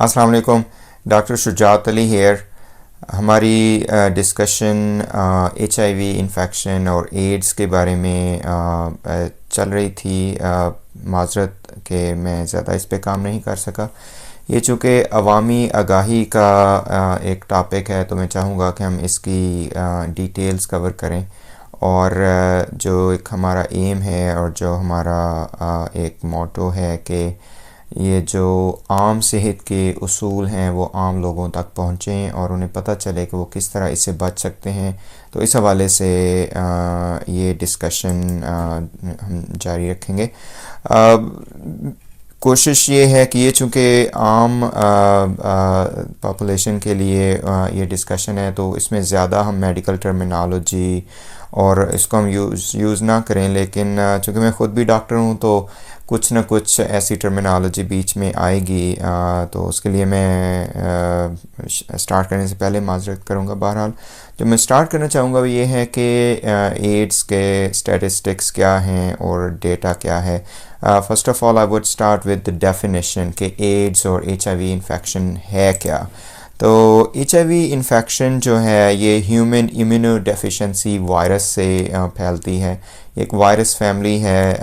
السلام علیکم. Doctor Shujaat Ali here. ہماری discussion H I V infection اور ایڈز کے بارے میں چل رہی تھی. معذرت کہ میں زیادہ اس پہ کام نہیں کر سکا. یہ چونکہ عوامی آگاہی کا ایک ٹاپک ہے تو میں چاہوں گا کہ ہم اس کی ڈیٹیلز کور کریں، اور جو ایک ہمارا ایم ہے اور جو ہمارا ایک موٹو ہے کہ یہ جو عام صحت کے اصول ہیں وہ عام لوگوں تک پہنچیں اور انہیں پتہ چلے کہ وہ کس طرح اس سے بچ سکتے ہیں. تو اس حوالے سے یہ ڈسکشن ہم جاری رکھیں گے. کوشش یہ ہے کہ یہ چونکہ عام پاپولیشن کے لیے یہ ڈسکشن ہے تو اس میں زیادہ ہم میڈیکل ٹرمینالوجی اور اس کو ہم یوز نہ کریں، لیکن چونکہ میں خود بھی ڈاکٹر ہوں تو کچھ نہ کچھ ایسی ٹرمینالوجی بیچ میں آئے گی، تو اس کے لیے میں سٹارٹ کرنے سے پہلے معذرت کروں گا. بہرحال جو میں سٹارٹ کرنا چاہوں گا وہ یہ ہے کہ ایڈز کے اسٹیٹسٹکس کیا ہیں اور ڈیٹا کیا ہے. First of all I would start with definition کہ ایڈز اور ایچ آئی وی انفیکشن ہے کیا. تو ایچ آئی وی انفیکشن جو ہے یہ ہیومن امیونو ڈیفیشنسی وائرس سے پھیلتی ہے. ایک وائرس فیملی ہے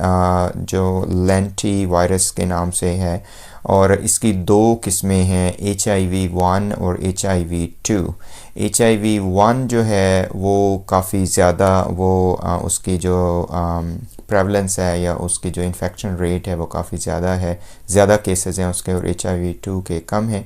جو لینٹی وائرس کے نام سے ہے، اور اس کی دو قسمیں ہیں، ایچ آئی وی 1 اور H I we 2. H I وی 1 جو ہے وہ کافی زیادہ اس کی جو پریولنس ہے یا اس کی جو انفیکشن ریٹ ہے وہ کافی زیادہ ہے، زیادہ کیسز ہیں اس کے، اور ایچ آئی وی 2 کے کم ہیں.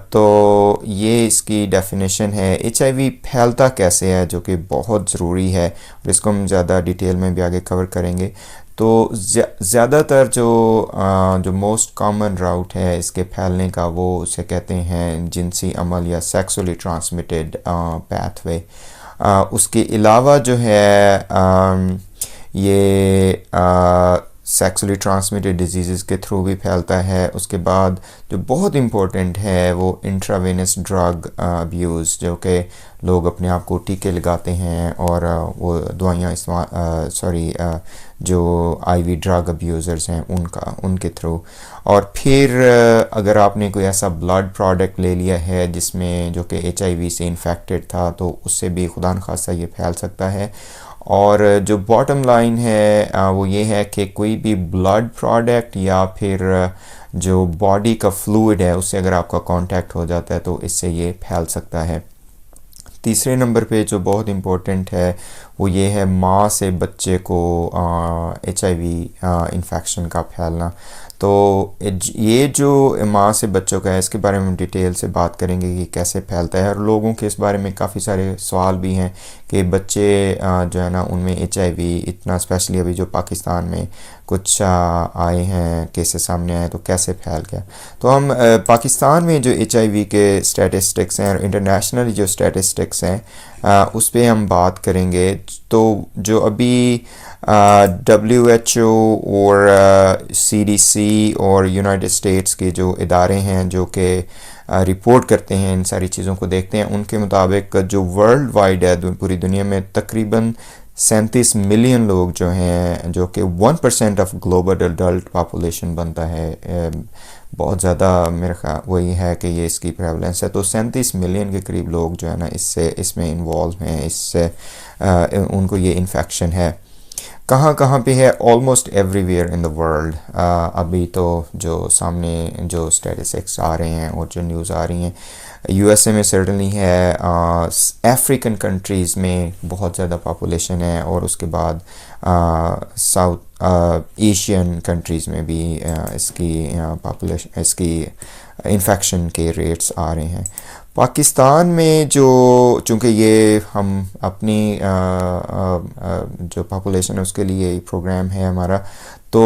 تو یہ اس کی ڈیفینیشن ہے. ایچ آئی وی پھیلتا کیسے ہے جو کہ بہت ضروری ہے، اور اس کو ہم زیادہ ڈیٹیل میں بھی آگے کور کریں گے. تو زیادہ تر جو موسٹ کامن راؤٹ ہے اس کے پھیلنے کا وہ اسے کہتے ہیں جنسی عمل یا سیکسولی ٹرانسمیٹڈ پیتھ وے. اس کے علاوہ جو ہے یہ سیکسولی ٹرانسمیٹڈ ڈیزیزز کے تھرو بھی پھیلتا ہے. اس کے بعد جو بہت امپورٹنٹ ہے وہ انٹراوینس ڈرگ ابیوز، جو کہ لوگ اپنے آپ کو ٹیکے لگاتے ہیں اور وہ دوائیاں جو آئی وی ڈرگ ابیوزرز ہیں ان کے تھرو. اور پھر اگر آپ نے کوئی ایسا بلڈ پروڈکٹ لے لیا ہے جس میں جو کہ ایچ آئی وی سے انفیکٹڈ تھا تو اس سے بھی خدا نخواستہ یہ پھیل سکتا ہے. اور جو باٹم لائن ہے وہ یہ ہے کہ کوئی بھی بلڈ پروڈکٹ یا پھر جو باڈی کا فلوئڈ ہے اس سے اگر آپ کا کانٹیکٹ ہو جاتا ہے تو اس سے یہ پھیل سکتا ہے. تیسرے نمبر پہ جو بہت امپورٹنٹ ہے وہ یہ ہے ماں سے بچے کو ایچ آئی وی انفیکشن کا پھیلنا. تو یہ جو ماں سے بچوں کا ہے اس کے بارے میں ہم ڈیٹیل سے بات کریں گے کہ کیسے پھیلتا ہے، اور لوگوں کے اس بارے میں کافی سارے سوال بھی ہیں کہ بچے جو ہے نا ان میں ایچ آئی وی اتنا، اسپیشلی ابھی جو پاکستان میں کچھ آئے ہیں کیسز سامنے آئے تو کیسے پھیل گیا. تو ہم پاکستان میں جو ایچ آئی وی کے اسٹیٹسٹکس ہیں اور انٹرنیشنل جو اسٹیٹسٹکس ہیں اس پہ ہم بات کریں گے. تو جو ابھی ڈبلیو ایچ او اور سی ڈی سی اور یونائٹڈ اسٹیٹس کے جو ادارے ہیں جو کہ رپورٹ کرتے ہیں ان ساری چیزوں کو دیکھتے ہیں، ان کے مطابق جو ورلڈ وائڈ ہے پوری دنیا میں تقریباً 37 ملین لوگ جو ہیں، جو کہ 1% آف گلوبل اڈلٹ پاپولیشن بنتا ہے. بہت زیادہ میرے خیال وہی ہے کہ یہ اس کی پریولنس ہے. تو 37 ملین کے قریب لوگ جو ہے نا اس میں انوالو ہیں، اس سے ان کو یہ انفیکشن ہے. کہاں کہاں پہ ہے؟ Almost every where in the world. ابھی تو جو سامنے جو اسٹیٹسٹکس آ رہے ہیں اور جو نیوز آ رہی ہیں، یو ایس اے میں سرٹنلی ہے، افریقن کنٹریز میں بہت زیادہ پاپولیشن ہے، اور اس کے بعد ساؤتھ ایشین کنٹریز میں بھی اس کی انفیکشن کے ریٹس آ رہے ہیں. پاکستان میں چونکہ یہ ہم اپنی جو پاپولیشن ہے اس کے لیے پروگرام ہے ہمارا، تو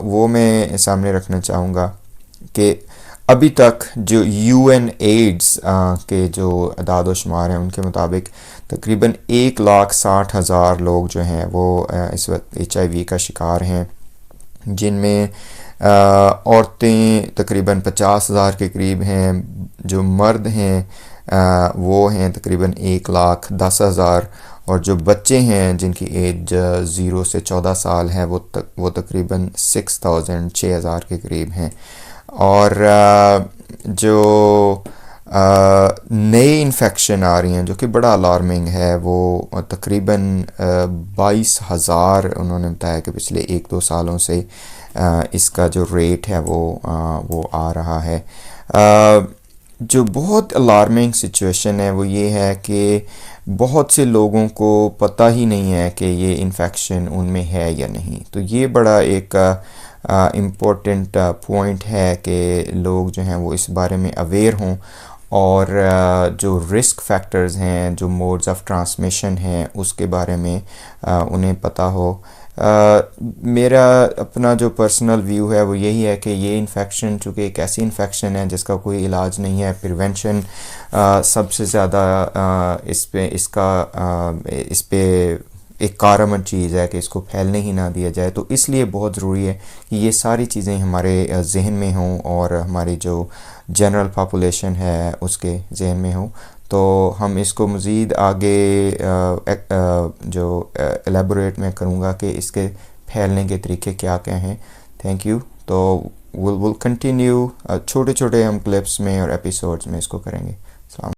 وہ میں سامنے رکھنا چاہوں گا کہ ابھی تک جو یو این ایڈز کے جو اعداد و شمار ہیں ان کے مطابق تقریباً 1,60,000 لوگ جو ہیں وہ اس وقت ایچ آئی وی کا شکار ہیں، جن میں عورتیں تقریباً 50,000 کے قریب ہیں. جو مرد ہیں وہ ہیں تقریباً 1,10,000، اور جو بچے ہیں جن کی ایج 0 سے 14 سال ہے وہ تقریباً 6,000 کے قریب ہیں. اور جو نئی انفیکشن آ رہی ہیں جو کہ بڑا الارمنگ ہے، وہ تقریباً 22,000 انہوں نے بتایا کہ پچھلے 1-2 سالوں سے اس کا جو ریٹ ہے وہ آ رہا ہے. جو بہت الارمنگ سچویشن ہے وہ یہ ہے کہ بہت سے لوگوں کو پتہ ہی نہیں ہے کہ یہ انفیکشن ان میں ہے یا نہیں. تو یہ بڑا ایک امپورٹنٹ پوائنٹ ہے کہ لوگ جو ہیں وہ اس بارے میں اویئر ہوں، اور جو رسک فیکٹرز ہیں، جو موڈز آف ٹرانسمیشن ہیں، اس کے بارے میں انہیں پتہ ہو. میرا اپنا جو پرسنل ویو ہے وہ یہی ہے کہ یہ انفیکشن چونکہ ایک ایسی انفیکشن ہے جس کا کوئی علاج نہیں ہے، پریونشن سب سے زیادہ اس پہ ایک کارآمد چیز ہے کہ اس کو پھیلنے ہی نہ دیا جائے. تو اس لیے بہت ضروری ہے کہ یہ ساری چیزیں ہمارے ذہن میں ہوں اور ہماری جو جنرل پاپولیشن ہے اس کے ذہن میں ہوں، تو ہم اس کو مزید آگے جو ایلیبوریٹ میں کروں گا کہ اس کے پھیلنے کے طریقے کیا کیا ہیں. Thank you. تو ول کنٹینیو، چھوٹے چھوٹے ہم کلپس میں اور ایپیسوڈز میں اس کو کریں گے. السلام.